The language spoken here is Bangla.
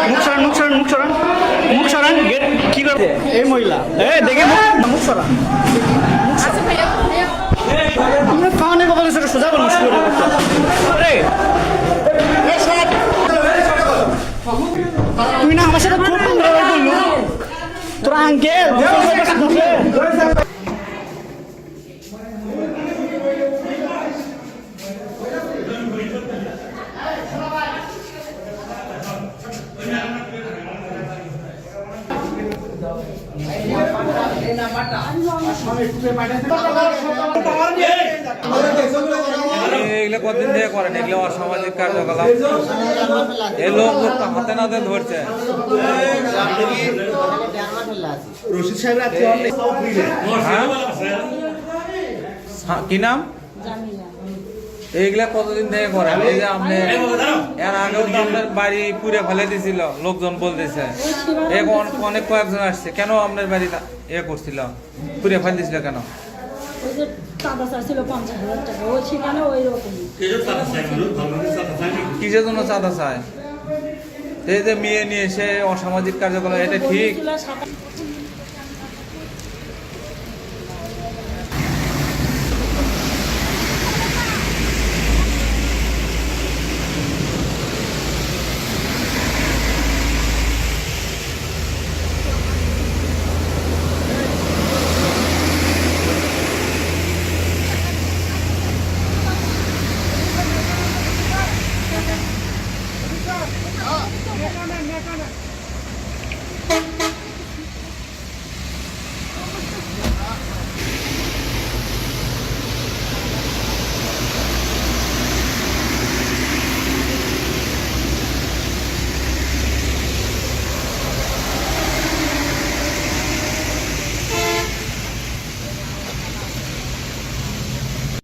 মুখ সরান মুখ সরান মুখ সরান মুখ সরান গেট কি করে এই মহিলা দেখে মুখ সরান আমরা কানে কথা সেটা সোজা করে মুশকিল রে তুই না আমার সাথে খুব ব্যবহার করলু তোর আঙ্কেল এগুলো কতদিন থেকে করেন এগুলো অসামাজিক কার্যকলাপ এই লোক হাতে নাতে ধরছে কি নাম এইগুলা কতদিন থেকে করেন এই যে আপনি এর আগেও তো আপনার বাড়ি পুড়ে ফেলে দিয়েছিল লোকজন বলতেছে এখন অনেক কয়েকজন আসছে কেন আপনার বাড়ি করছিল পুড়ে ফেলে দিয়েছিল কেন কিসের জন্য চাঁদা চায় এই যে মেয়ে নিয়ে এসে অসামাজিক কার্যকলাপ এটা ঠিক Oh,